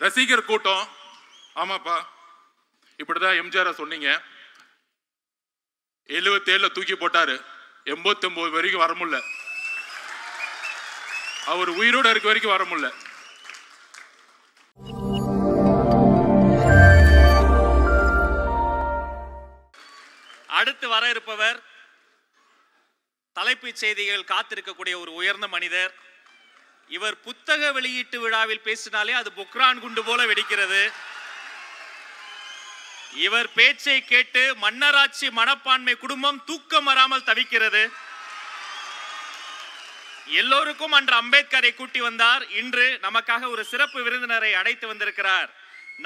ரசிகர் கூட்டம். ஆமாப்பா, இப்படிதான் எம்ஜிஆர் சொன்னீங்க. 77 தூக்கி போட்டாரு, 89 வரைக்கும் வர முடியல. அவர் உயிரோட இருக்க வரைக்கும் வர முடியல. அடுத்து வர இருப்பவர் தலைப்புச் செய்திகள் காத்திருக்கக்கூடிய ஒரு உயர்ந்த மனிதர். இவர் புத்தக வெளியீட்டு விழாவில் பேசினாலே அது பொக்ரான் குண்டு போல வெடிக்கிறது. இவர் பேச்சை கேட்டு மன்னராட்சி மனப்பான்மை குடும்பம் தூக்கம் வராமல் தவிக்கிறது. எல்லோருக்கும் அன்று அம்பேத்கரை கூட்டி வந்தார். இன்று நமக்காக ஒரு சிறப்பு விருந்தினரை அழைத்து வந்திருக்கிறார்.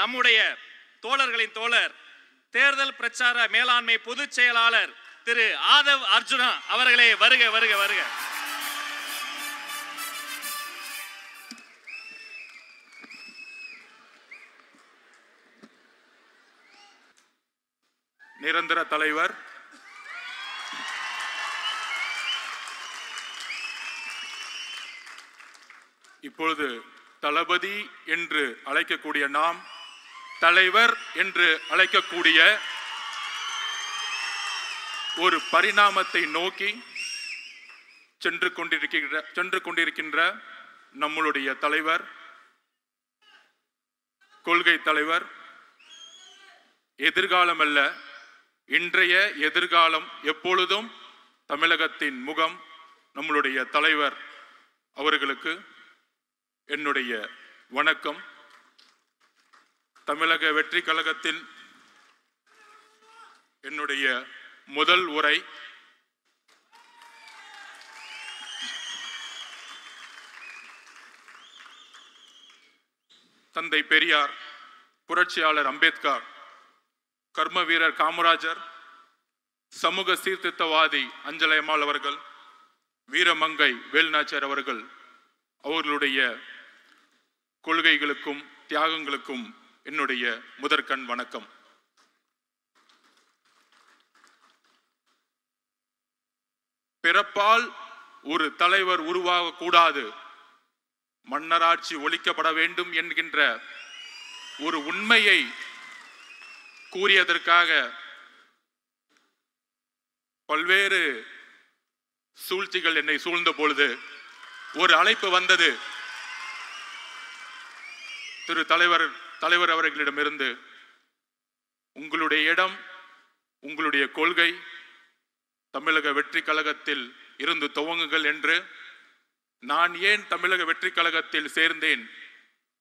நம்முடைய தோழர்களின் தோழர், தேர்தல் பிரச்சார மேலாண்மை பொதுச் செயலாளர் திரு ஆதவ் அர்ஜுனா அவர்களே, வருக வருக வருக. நிரந்தர தலைவர், இப்பொழுது தளபதி என்று அழைக்கக்கூடிய நாம் தலைவர் என்று அழைக்கக்கூடிய ஒரு பரிணாமத்தை நோக்கி சென்று கொண்டிருக்கின்ற நம்மளுடைய தலைவர், கொள்கை தலைவர், எதிர்காலம் அல்ல இன்றைய எதிர்காலம், எப்பொழுதும் தமிழகத்தின் முகம் நம்மளுடைய தலைவர் அவர்களுக்கு என்னுடைய வணக்கம். தமிழக வெற்றி கழகத்தில் என்னுடைய முதல் உரை தந்தை பெரியார், புரட்சியாளர் அம்பேத்கர், கர்ம வீரர் காமராஜர், சமூக சீர்திருத்தவாதி அஞ்சலை அம்மாள் அவர்கள், வீரமங்கை வேலுநாச்சியார் அவர்கள் அவர்களுடைய கொள்கைகளுக்கும் தியாகங்களுக்கும் என்னுடைய முதற்கண் வணக்கம். பிறப்பால் ஒரு தலைவர் உருவாக கூடாது, மன்னராட்சி ஒழிக்கப்பட வேண்டும் என்கின்ற ஒரு உண்மையை கூறியதற்காக பல்வேறு சூழ்ச்சிகள் என்னை சூழ்ந்த பொழுது ஒரு அழைப்பு வந்தது திரு தலைவர் அவர்களிடமிருந்து. உங்களுடைய இடம், உங்களுடைய கொள்கை தமிழக வெற்றி கழகத்தில் இருந்து துவங்குங்கள் என்று. நான் ஏன் தமிழக வெற்றி கழகத்தில் சேர்ந்தேன்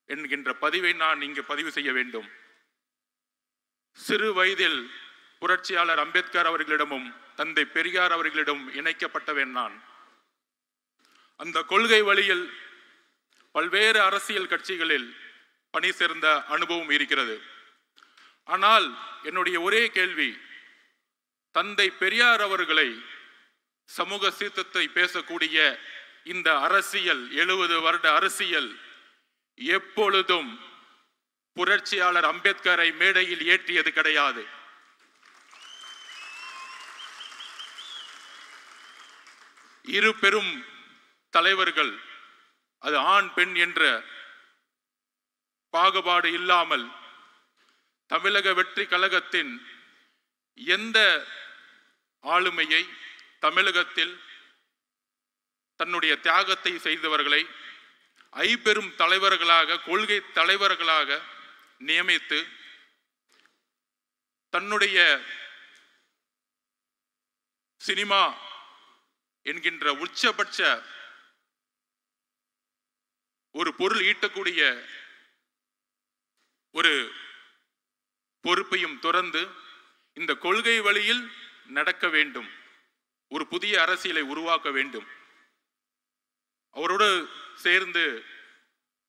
என்கின்ற பதிவை நான் இங்கு பதிவு செய்ய வேண்டும். சிறு வயதில் புரட்சியாளர் அம்பேத்கர் அவர்களிடமும் தந்தை பெரியார் அவர்களிடம் இணைக்கப்பட்டவன் நான். அந்த கொள்கை வழியில் பல்வேறு அரசியல் கட்சிகளில் பணி சேர்ந்த அனுபவம் இருக்கிறது. ஆனால் என்னுடைய ஒரே கேள்வி, தந்தை பெரியார் அவர்களை சமூக சீர்திருத்தத்தை பேசக்கூடிய இந்த அரசியல், 70 வருட அரசியல் எப்பொழுதும் புரட்சியாளர் அம்பேத்கரை மேடையில் ஏற்றியது கிடையாது. இரு பெரும் தலைவர்கள், அது ஆண் பெண் என்ற பாகுபாடு இல்லாமல் தமிழக வெற்றி கழகத்தின் எந்த ஆளுமையை, தமிழகத்தில் தன்னுடைய தியாகத்தை செய்தவர்களை ஐபெரும் தலைவர்களாக, கொள்கை தலைவர்களாக நியமித்து தன்னுடைய சினிமா என்கின்ற உச்சபட்ச ஒரு பொருள் ஈட்டக்கூடிய ஒரு பொறுப்பையும் துறந்து இந்த கொள்கை வழியில் நடக்க வேண்டும், ஒரு புதிய அரசியலை உருவாக்க வேண்டும். அவரோடு சேர்ந்து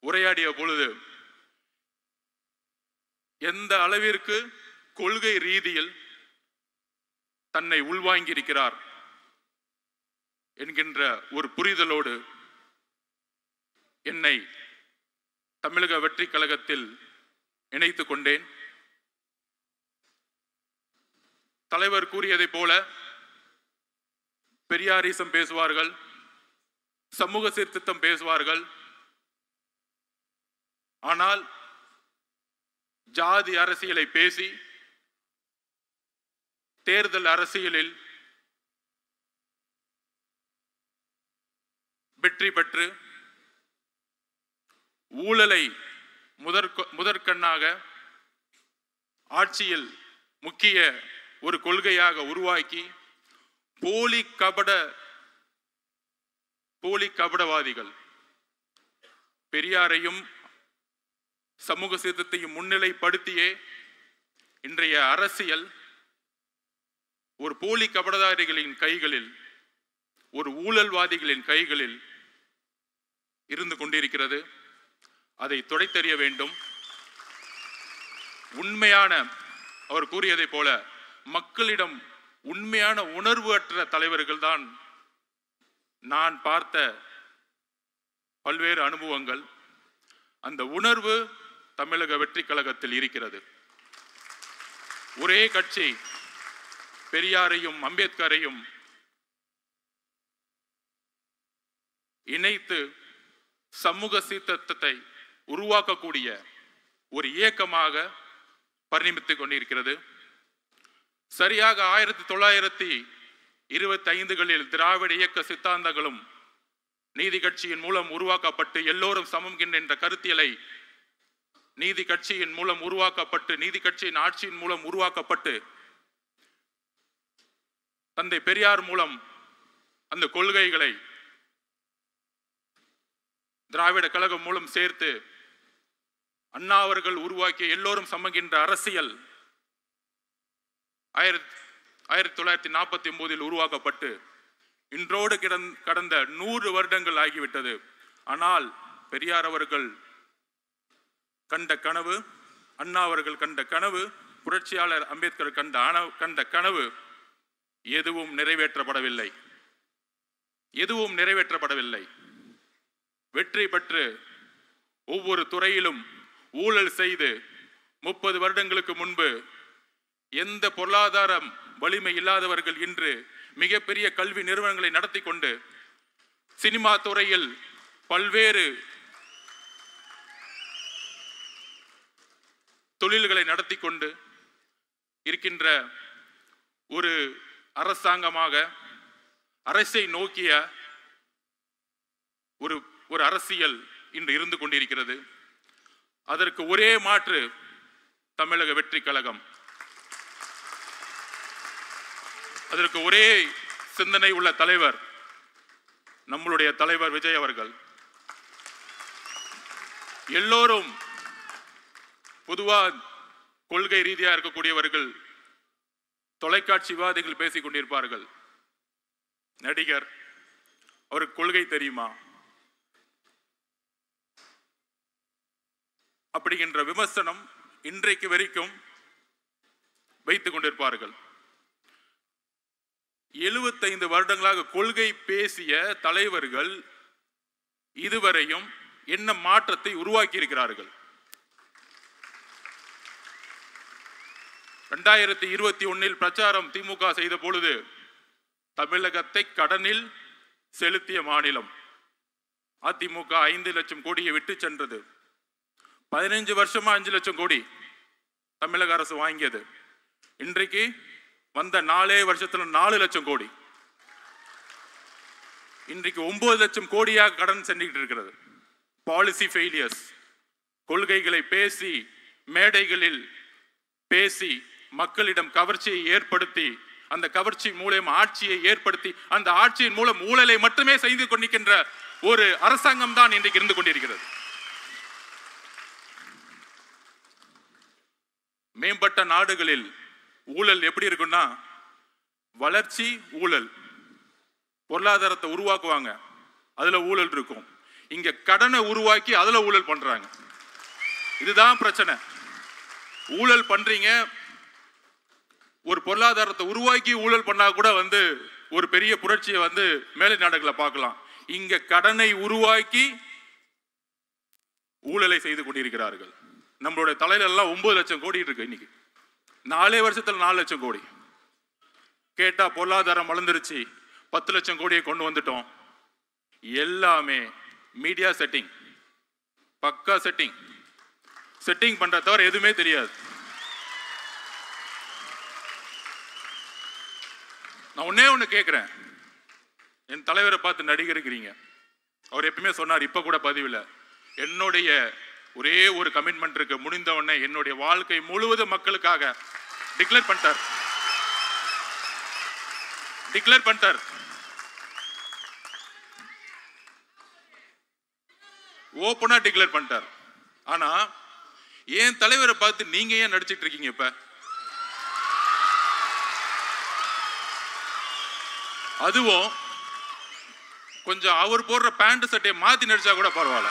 உரையாடிய பொழுது எந்த அளவிற்கு கொள்கை ரீதியில் தன்னை உள்வாங்கியிருக்கிறார் என்கின்ற ஒரு புரிதலோடு என்னை தமிழக வெற்றி கழகத்தில் இணைத்துக் கொண்டேன். தலைவர் கூறியதை போல பெரியாரிசம் பேசுவார்கள், சமூக சீர்திருத்தம் பேசுவார்கள். ஆனால் ஜாதி அரசியலை பேசி தேர்தல் அரசியலில் வெற்றி பெற்று ஊழலை முதற்கண்ணாக ஆட்சியில் முக்கிய ஒரு கொள்கையாக உருவாக்கி போலி கபடவாதிகள் பெரியாரையும் சமூக சீர்திருத்தத்தையும் முன்னிலைப்படுத்தியே இன்றைய அரசியல் ஒரு போலி கபடதாரிகளின் கைகளில், ஒரு ஊழல்வாதிகளின் கைகளில் இருந்து கொண்டிருக்கிறது. அதை துடைத்தெறிய வேண்டும். உண்மையான, அவர் கூறியதை போல, மக்களிடம் உண்மையான உணர்வு அற்ற தலைவர்கள் தான் நான் பார்த்த பல்வேறு அனுபவங்கள். அந்த உணர்வு தமிழக வெற்றி கழகத்தில் இருக்கிறது. ஒரே கட்சி பெரியாரையும் அம்பேத்கரையும் இணைத்து சமூக சீர்திருத்தத்தை உருவாக்கக்கூடிய ஒரு இயக்கமாக பரிணமித்துக் கொண்டிருக்கிறது. சரியாக 1925களில் திராவிட இயக்க சித்தாந்தங்களும் நீதி கட்சியின் மூலம் உருவாக்கப்பட்டு எல்லோரும் சமம் என்ற கருத்தியலை நீதி கட்சியின் மூலம் உருவாக்கப்பட்டு, நீதி கட்சியின் ஆட்சியின் மூலம் உருவாக்கப்பட்டு, தந்தை பெரியார் மூலம் அந்த கொள்கைகளை திராவிட கழகம் மூலம் சேர்த்து அண்ணா அவர்கள் உருவாக்கிய எல்லோரும் சமகின்ற அரசியல் 1949 உருவாக்கப்பட்டு இன்றோடு கடந்த 100 வருடங்கள் ஆகிவிட்டது. ஆனால் பெரியார் அவர்கள் கண்ட கனவு, அண்ணா அவர்கள் கண்ட கனவு, புரட்சியாளர் அம்பேத்கர் கண்ட கனவு எதுவும் நிறைவேற்றப்படவில்லை. வெற்றி பெற்று ஒவ்வொரு துறையிலும் ஊழல் செய்து 30 வருடங்களுக்கு முன்பு எந்த பொருளாதாரம் வலிமை இல்லாதவர்கள் இன்று மிகப்பெரிய கல்வி நிறுவனங்களை நடத்தி கொண்டு சினிமா துறையில் பல்வேறு தொழில்களை நடத்தி கொண்டு இருக்கின்ற ஒரு அரசாங்கமாக, அரசை நோக்கிய ஒரு அரசியல் இன்று இருந்து கொண்டிருக்கிறது. அதற்கு ஒரே மாற்று தமிழக வெற்றி கழகம். அதற்கு ஒரே சிந்தனை உள்ள தலைவர் நம்மளுடைய தலைவர் விஜய் அவர்கள். எல்லோரும் பொதுவா கொள்கை ரீதியாக இருக்கக்கூடியவர்கள் தொலைக்காட்சி விவாதிகள் பேசிக் கொண்டிருப்பார்கள். நடிகர், அவருக்கு கொள்கை தெரியுமா அப்படிங்கிற விமர்சனம் இன்றைக்கு வரைக்கும் வைத்துக் கொண்டிருப்பார்கள். 75 வருடங்களாக கொள்கை பேசிய தலைவர்கள் இதுவரையும் என்ன மாற்றத்தை உருவாக்கி இருக்கிறார்கள்? 2021 பிரச்சாரம் திமுக செய்த பொழுது தமிழகத்தை கடனில் செலுத்திய மாநிலம் அதிமுக 5 லட்சம் கோடியை விட்டு சென்றது. 15 வருஷமா 5 லட்சம் கோடி தமிழக அரசு வாங்கியது. இன்றைக்கு வந்த 4 வருஷத்துல 4 லட்சம் கோடி. இன்றைக்கு 9 லட்சம் கோடியாக கடன் சென்றுகிட்டு இருக்கிறது. Policy failures. கொள்கைகளை பேசி, மேடைகளில் பேசி, மக்களிடம் கவர்ச்சியை ஏற்படுத்தி, அந்த கவர்ச்சி மூலம் ஆட்சியை ஏற்படுத்தி, அந்த ஆட்சியின் மூலம் ஊழலை மட்டுமே செய்து கொண்டிருக்கின்ற ஒரு அரசாங்கம் தான் இன்றைக்கு இருந்து கொண்டிருக்கிறது. மேம்பட்ட நாடுகளில் ஊழல் எப்படி இருக்குன்னா, வளர்ச்சி ஊழல், பொருளாதாரத்தை உருவாக்குவாங்க, அதுல ஊழல் இருக்கும். இங்க கடனை உருவாக்கி அதுல ஊழல் பண்றாங்க. இதுதான் பிரச்சனை. ஊழல் பண்றீங்க, ஒரு பொருளாதாரத்தை உருவாக்கி ஊழல் பண்ணா கூட ஒரு பெரிய புரட்சியை மேலை நாடுகளை பார்க்கலாம். இங்க கடனை உருவாக்கி ஊழலை செய்து கொண்டிருக்கிறார்கள். நம்மளுடைய தலையில எல்லாம் 9 லட்சம் கோடி இருக்கு. இன்னைக்கு 4 வருஷத்துல 4 லட்சம் கோடி. கேட்டா பொருளாதாரம் வளர்ந்துருச்சு, 10 லட்சம் கோடியை கொண்டு வந்துட்டோம். எல்லாமே மீடியா செட்டிங், பக்கா செட்டிங். செட்டிங் பண்ற தவிர எதுவுமே தெரியாது. நான் ஒன்னே ஒன்று கேட்குறேன், என் தலைவரை பார்த்து நடிகருக்கிறீங்க. அவர் எப்பவுமே சொன்னார், இப்ப கூட பதிவில், என்னுடைய ஒரே ஒரு கமிட்மெண்ட் இருக்கு, முடிந்த உடனே என்னுடைய வாழ்க்கை முழுவதும் மக்களுக்காக டிக்ளேர் பண்ணிட்டார். ஓப்பனா டிக்ளேர் பண்ணிட்டார். ஆனா என் தலைவரை பார்த்து நீங்க ஏன் நடிச்சிட்டு இருக்கீங்க? இப்ப அதுவும் கொஞ்சம் அவர் போடுற பேண்ட் சட்டையை மாத்தி நடிச்சா கூட பரவாயில்ல.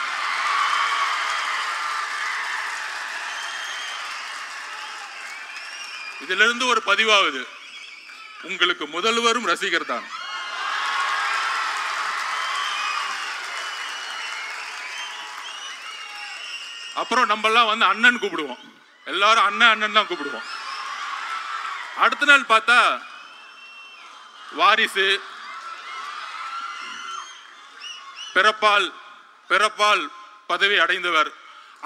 இதுல இருந்து ஒரு பதிவாகுது, உங்களுக்கு முதல்வரும் ரசிகர் தான். அப்புறம் நம்ம எல்லாம் வந்து அண்ணன் கூப்பிடுவோம், எல்லாரும் அண்ணன் தான் கூப்பிடுவோம். அடுத்த நாள் பார்த்தா வாரிசு, பிறப்பால் பதவி அடைந்தவர்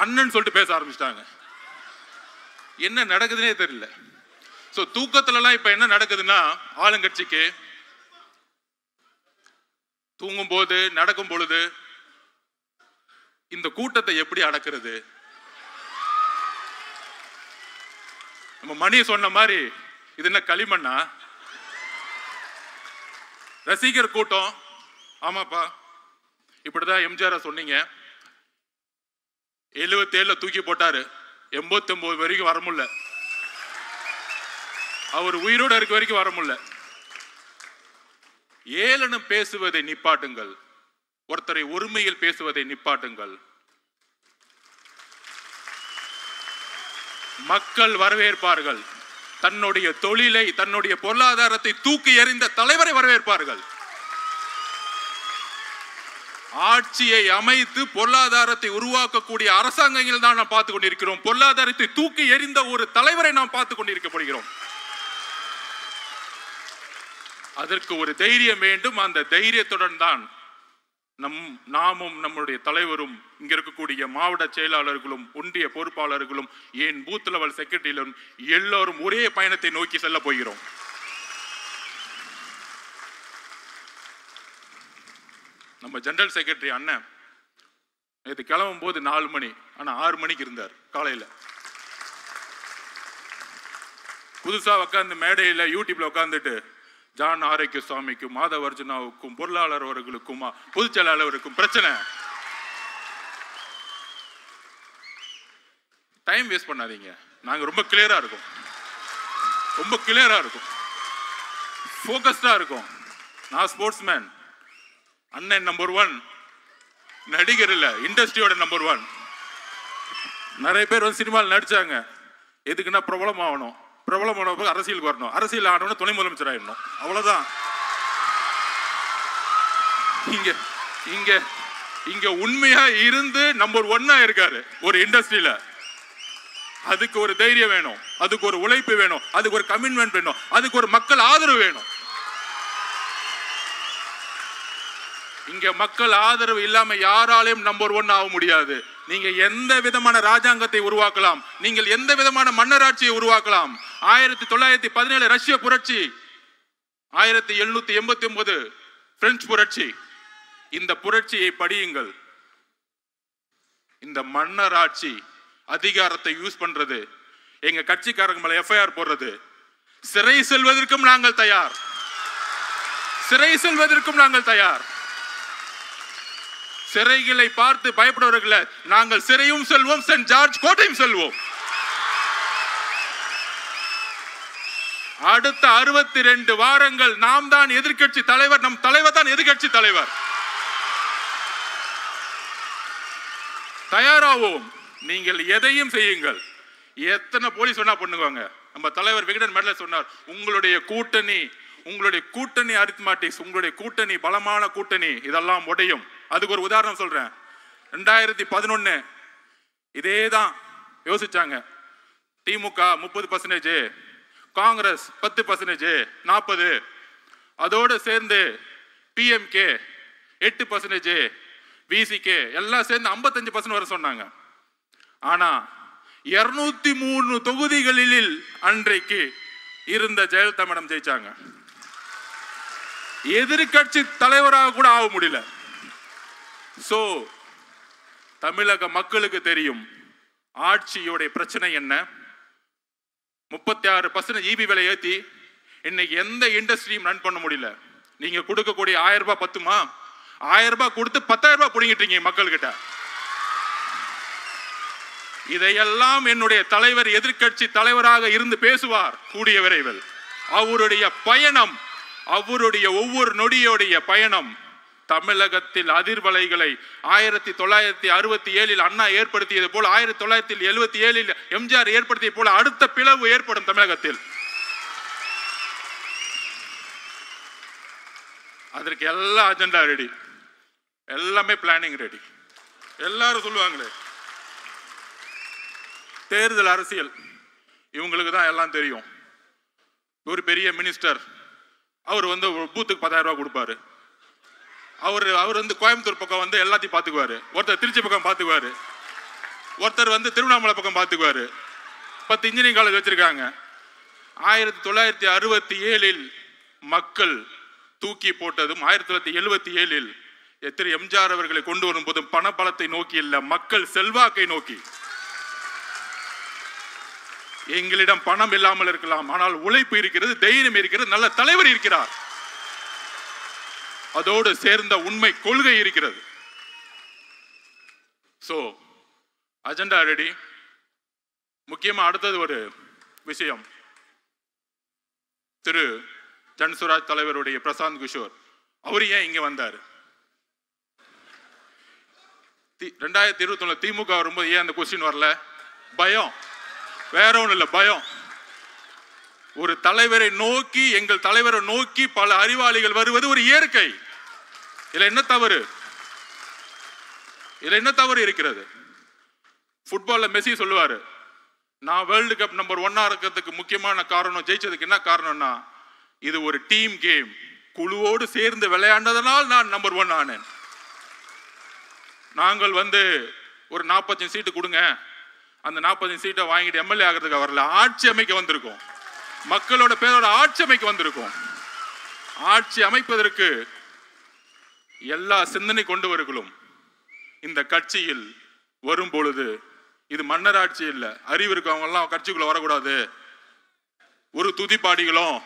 அண்ணன் சொல்லிட்டு பேச ஆரம்பிச்சிட்டாங்க. என்ன நடக்குதுன்னே தெரியல. சோ தூக்கத்துல எல்லாம் இப்ப என்ன நடக்குதுன்னா, ஆளுங்கட்சிக்கு தூங்கும் போது நடக்கும் பொழுது இந்த கூட்டத்தை எப்படி அடக்கிறது? நம்ம மணி சொன்ன மாதிரி இது என்ன களிமண்ணா? ரசிகர் கூட்டம். ஆமாப்பா, இப்படிதான் எம்ஜிஆர் சொன்னீங்க, 77 தூக்கி போட்டாரு, 89 வரைக்கும் வர முடியல, அவர் உயிரோடு இருக்க வரைக்கும் வர முடியல. ஏளனம் பேசுவதை நிப்பாட்டுங்கள், ஒருத்தரை ஒருமையில் பேசுவதை நிப்பாட்டுங்கள். மக்கள் வரவேற்பார்கள். தன்னுடைய தொழிலை, தன்னுடைய பொருளாதாரத்தை தூக்கி எறிந்த தலைவரை வரவேற்பார்கள். ஆட்சியை அமைத்து பொருளாதாரத்தை உருவாக்கக்கூடிய அரசாங்கங்கள் தான் நாம் பார்த்துக் கொண்டிருக்கிறோம். பொருளாதாரத்தை தூக்கி எறிந்த ஒரு தலைவரை நாம் பார்த்துக் கொண்டிருக்கப்படுகிறோம். அதற்கு ஒரு தைரியம் வேண்டும். அந்த தைரியத்துடன் தான் நாமும் நம்முடைய தலைவரும், இங்க இருக்கக்கூடிய மாவட்ட செயலாளர்களும் ஒன்றிய பொறுப்பாளர்களும் ஏன் பூத் லெவல் செக்ரட்டரியிலும் எல்லோரும் ஒரே பயணத்தை நோக்கி செல்ல போகிறோம். நம்ம ஜெனரல் செக்ரட்டரி அண்ணன் இது கிளம்பும் போது 4 மணி, ஆனா 6 மணிக்கு இருந்தார் காலையில. புதுசா உட்கார்ந்து மேடையில யூடியூப்ல உட்கார்ந்துட்டு ஜான் ஆரோக்கிய சுவாமிக்கும் மாதவர்ஜுனாவுக்கும் பொருளாளர் அவர்களுக்கும் பொதுச் செயலாளருக்கும் பிரச்சனை. டைம் வேஸ்ட் பண்ணாதீங்க. நாங்க ரொம்ப கிளியரா இருக்கும், ஃபோக்கஸ்டா இருக்கும். நான் ஸ்போர்ட்ஸ் மேன், அண்ணன் நம்பர் 1, நடிகர் இல்ல, இண்டஸ்ட்ரியோட நம்பர் 1. நிறைய பேர் வந்து சினிமாவில் நடிச்சாங்க, எதுக்குன்னா பிரபலம் ஆகணும், பிரபலம் ஆன அரசியலுக்கு வரணும், அரசியல் ஆனவன துணை முதலமைச்சர் ஆயிடணும், அவ்வளவுதான். இங்க உண்மையா இருந்து நம்பர் 1 இருக்காரு ஒரு இண்டஸ்ட்ரியில. அதுக்கு ஒரு தைரியம் வேணும், அதுக்கு ஒரு உழைப்பு வேணும், அதுக்கு ஒரு கமிட்மெண்ட் வேணும், அதுக்கு ஒரு மக்கள் ஆதரவு வேணும். இங்க மக்கள் ஆதரவு இல்லாம யாராலையும் நம்பர் 1 ஆக முடியாது. நீங்க எந்த விதமான ராஜாங்கத்தை உருவாக்கலாம், நீங்கள் எந்த விதமான மன்னராட்சியை உருவாக்கலாம். 1917 ரஷ்ய புரட்சி, 1789 பிரெஞ்சு புரட்சி, இந்த புரட்சியை படியுங்கள். இந்த மன்னராட்சி அதிகாரத்தை யூஸ் பண்றது, எங்க கட்சிக்காரங்க மேல எஃப்ஐஆர் போடுறது, சிறை செல்வதற்கும் நாங்கள் தயார், சிறைகளை பார்த்து பயப்படுவர்களை நாங்கள் சிறையும் செல்வோம், சென்ட் ஜார்ஜ் கோட்டையும் செல்வோம். அடுத்த 62 வாரங்கள் நாம் தான் எதிர்க்கட்சி தலைவர், நம் தலைவர் தான் எதிர்க்கட்சி தலைவர். தயாராவோம், நீங்கள் எதையும் செய்யுங்கள். எத்தனை போலீஸ் சொன்னா பண்ணுவாங்க. நம்ம தலைவர் விகடன் மெடல சொன்னார், உங்களுடைய கூட்டணி அரித்மாட்டிக்ஸ், உங்களுடைய கூட்டணி பலமான கூட்டணி, இதெல்லாம் உடையும். அதுக்கு ஒரு உதாரணம் சொல்றேன். 2011 இதேதான் யோசிச்சாங்க. திமுக 30%, காங்கிரஸ் 10%, 40, அதோடு சேர்ந்து பிஎம்கே 8%, விசிகே எல்லாம் சேர்ந்து 55% வர சொன்னாங்க. ஆனா 203 தொகுதிகளில் அன்றைக்கு இருந்த ஜெயலலிதா மேடம் ஜெயிச்சாங்க. எதிர்கட்சி தலைவராக கூட ஆக முடியல. சோ தமிழக மக்களுக்கு தெரியும் ஆட்சியோட பிரச்சனை என்ன. 36% ஈபி விலை ஏத்தி இன்னைக்கு எந்த இண்டஸ்ட்ரியும் ரன் பண்ண முடியல. நீங்க கொடுக்கக்கூடிய 1000 ரூபாய் பத்துமா? 1000 ரூபாய் கொடுத்து 10,000 ரூபாய் புடிங்கிட்டீங்க மக்கள் கிட்ட. இதையெல்லாம் என்னுடைய தலைவர் எதிர்கட்சி தலைவராக இருந்து பேசுவார் கூடிய விரைவில். அவருடைய பயணம், அவருடைய ஒவ்வொரு நொடியோடைய பயணம் தமிழகத்தில் அதிர்வலைகளை 1967 அண்ணா ஏற்படுத்தியது போல 1977 எம்ஜிஆர் ஏற்படுத்திய போல அடுத்த பிளவு ஏற்படும் தமிழகத்தில். அதற்கு எல்லா அஜெண்டா ரெடி, எல்லாமே பிளானிங் ரெடி. எல்லாரும் சொல்லுவாங்களே தேர்தல் அரசியல் இவங்களுக்கு தான் எல்லாம் தெரியும். ஒரு பெரிய மினிஸ்டர் அவர் வந்து பூத்துக்கு 10,000 ரூபாய் கொடுப்பாரு. அவர் வந்து கோயம்புத்தூர் பக்கம் வந்து எல்லாத்தையும் பார்த்துக்குவாரு. ஒருத்தர் திருச்சி பக்கம் பார்த்துக்குவாரு, ஒருத்தர் வந்து திருவண்ணாமலை பக்கம் பார்த்துக்குவாரு. 10 இன்ஜினியரிங் காலேஜ் வச்சிருக்காங்க. 1967 மக்கள் தூக்கி போட்டதும் 1977 திரு எம்ஜிஆர் அவர்களை கொண்டு வரும் போதும் பண பலத்தை நோக்கி இல்ல, மக்கள் செல்வாக்கை நோக்கி. எங்களிடம் பணம் இல்லாமல் இருக்கலாம், ஆனால் உழைப்பு இருக்கிறது, தைரியம் இருக்கிறது, நல்ல தலைவர் இருக்கிறார், அதோடு சேர்ந்த உண்மை கொள்கை இருக்கிறது. So agenda ready. முக்கியமா அடுத்தது ஒரு விஷயம், திரு ஜன்சுராஜ் தலைவருடைய பிரசாந்த் கிஷோர் அவர் ஏன் இங்க வந்தார்? 2021 திமுக வரும்போது ஏன் அந்த கொஸ்டின் வரல? பயம், வேற ஒண்ணு இல்ல, பயம். ஒரு தலைவரை நோக்கி, எங்கள் தலைவரை நோக்கி பல அறிவாளிகள் வருவது ஒரு இயற்கை. இதுல என்ன தவறு? இதுல என்ன தவறு இருக்கிறது? ஃபுட்பால்ல மெஸ்ஸி சொல்லுவாரு, நான் வேர்ல்டு கப் நம்பர் 1 இருக்கிறதுக்கு முக்கியமான காரணம், ஜெயிச்சதுக்கு என்ன காரணம்னா இது ஒரு டீம் கேம், குழுவோடு சேர்ந்து விளையாண்டதனால் நான் நம்பர் 1 ஆனேன். நாங்கள் வந்து ஒரு 45 சீட்டு கொடுங்க, அந்த 45 சீட்டை வாங்கிட்டு எம்எல்ஏ ஆகிறதுக்கு வரல, ஆட்சி அமைக்க வந்திருக்கோம், மக்களோட பேரோட ஆட்சி அமைக்க வந்திருக்கோம். ஆட்சி அமைப்பதற்கு எல்லா சிந்தனை கொண்டவர்களும் இந்த கட்சியில் வரும் பொழுது இது மன்னர் ஆட்சி இல்ல, அறிவு இருக்கவங்க எல்லாம் கட்சிக்குள்ள வரக்கூடாது. ஒரு துதிப்பாடிகளும்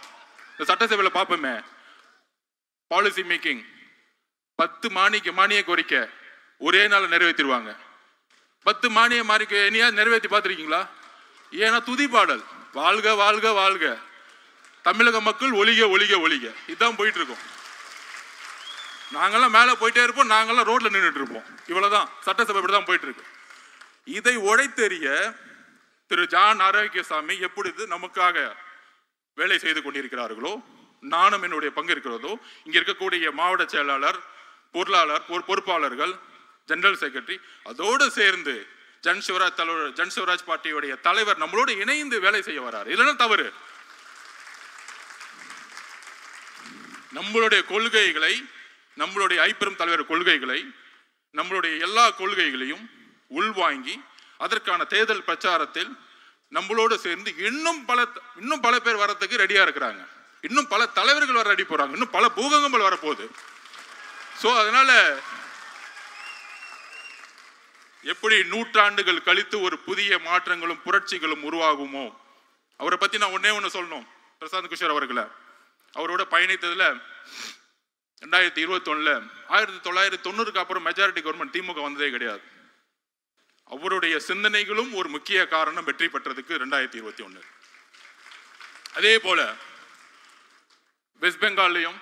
இந்த சட்டசபையில பார்ப்போமே, பாலிசி மேக்கிங் 10 மானிய கோரிக்கை ஒரே நாள் நிறைவேற்றிடுவாங்க. 10 மானிய இனியா நிறைவேற்றி பார்த்துருக்கீங்களா? ஏன்னா துதிப்பாடல், வாழ்க வாழ்க வாழ்க, தமிழக மக்கள் ஒளிக ஒளிக ஒளிக, இதுதான் போயிட்டு இருக்கோம். நாங்கெல்லாம் மேலே போயிட்டே இருப்போம், நாங்கெல்லாம் ரோட்ல நின்றுட்டு இருப்போம். இவ்வளவுதான் சட்டசபை இப்படிதான் போயிட்டு இருக்கு. இதை உடைத்தெறிய திரு ஜான் ஆரோக்கியசாமி எப்பொழுது நமக்காக வேலை செய்து கொண்டிருக்கிறார்களோ, நானும் என்னுடைய பங்கு இருக்கிறதோ, இங்க இருக்கக்கூடிய மாவட்ட செயலாளர், பொருளாளர், பொறுப்பாளர்கள், ஜெனரல் செக்ரட்டரி, அதோடு சேர்ந்து ஜன்சிவராஜ் பார்ட்டியுடைய தலைவர் நம்மளோடு இணைந்து வேலை செய்ய வராரு. இல்லைன்னா தவறு. நம்மளுடைய கொள்கைகளை, நம்மளுடைய ஐப்பெரும் தலைவர் கொள்கைகளை, நம்மளுடைய எல்லா கொள்கைகளையும் உள்வாங்கி அதற்கான தேர்தல் பிரச்சாரத்தில் நம்மளோடு சேர்ந்து இன்னும் பல பேர் வரதுக்கு ரெடியா இருக்கிறாங்க. இன்னும் பல தலைவர்கள் வர ரெடி போறாங்க. இன்னும் பல பூகங்கள் வரப்போகுது. சோ அதனால எப்படி நூற்றாண்டுகள் கழித்து ஒரு புதிய மாற்றங்களும் புரட்சிகளும் உருவாகுமோ, அவரை பத்தி நான் ஒண்ணு சொல்லணும். பிரசாந்த் கிஷோர் அவர்களை அவரோட பயணித்ததுல 2021 1990க்கு அப்புறம் மெஜாரிட்டி கவர்மெண்ட் திமுக வந்ததே கிடையாது. அவருடைய சிந்தனைகளும் ஒரு முக்கிய காரணம் வெற்றி பெற்றதுக்கு 2021. அதே போல வெஸ்ட் பெங்கால்லையும்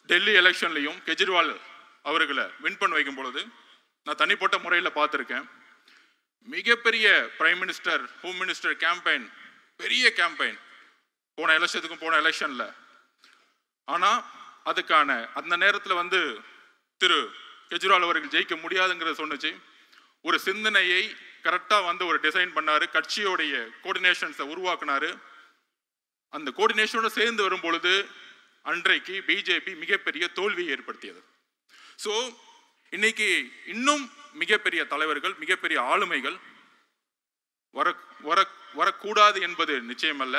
டெல்லி எலெக்ஷன்லையும் கெஜ்ரிவால் அவர்களை வின் பண்ண வைக்கும் பொழுது நான் தனிப்பட்ட முறையில் பார்த்துருக்கேன். மிகப்பெரிய prime minister, home minister campaign, பெரிய கேம்பெயின் போன எலெக்ஷன்ல. ஆனா அதுக்கான அந்த நேரத்தில் வந்து திரு கெஜ்ரிவால் அவர்கள் ஜெயிக்க முடியாதுங்கிறத சொன்னிச்சு. ஒரு சிந்தனையை கரெக்டா வந்து ஒரு டிசைன் பண்ணாரு, கட்சியோடைய கோஆர்டினேஷன்ஸை உருவாக்குனாரு. அந்த கோஆர்டினேஷனோட சேர்ந்து வரும் பொழுது அன்றைக்கு பிஜேபி மிகப்பெரிய தோல்வியை ஏற்படுத்தியது. ஸோ இன்னைக்கு இன்னும் மிகப்பெரிய தலைவர்கள், மிகப்பெரிய ஆளுமைகள் வரக்கூடாது என்பது நிச்சயமல்ல.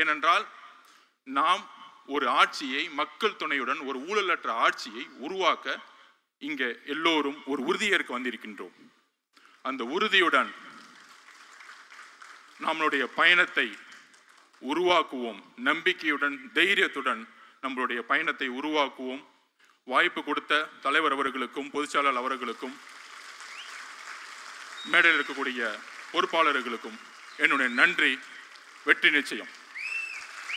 ஏனென்றால் நாம் ஒரு ஆட்சியை மக்கள் துணையுடன் ஒரு ஊழலற்ற ஆட்சியை உருவாக்க இங்கே எல்லோரும் ஒரு உறுதியேற்க வந்திருக்கின்றோம். அந்த உறுதியுடன் நம்மளுடைய பயணத்தை உருவாக்குவோம். நம்பிக்கையுடன், தைரியத்துடன் நம்மளுடைய பயணத்தை உருவாக்குவோம். வாய்ப்பு கொடுத்த தலைவர் அவர்களுக்கும், பொதுச்செயலாளர் அவர்களுக்கும், மேடையில் இருக்கக்கூடிய பொறுப்பாளர்களுக்கும் என்னுடைய நன்றி. வெற்றி நிச்சயம்.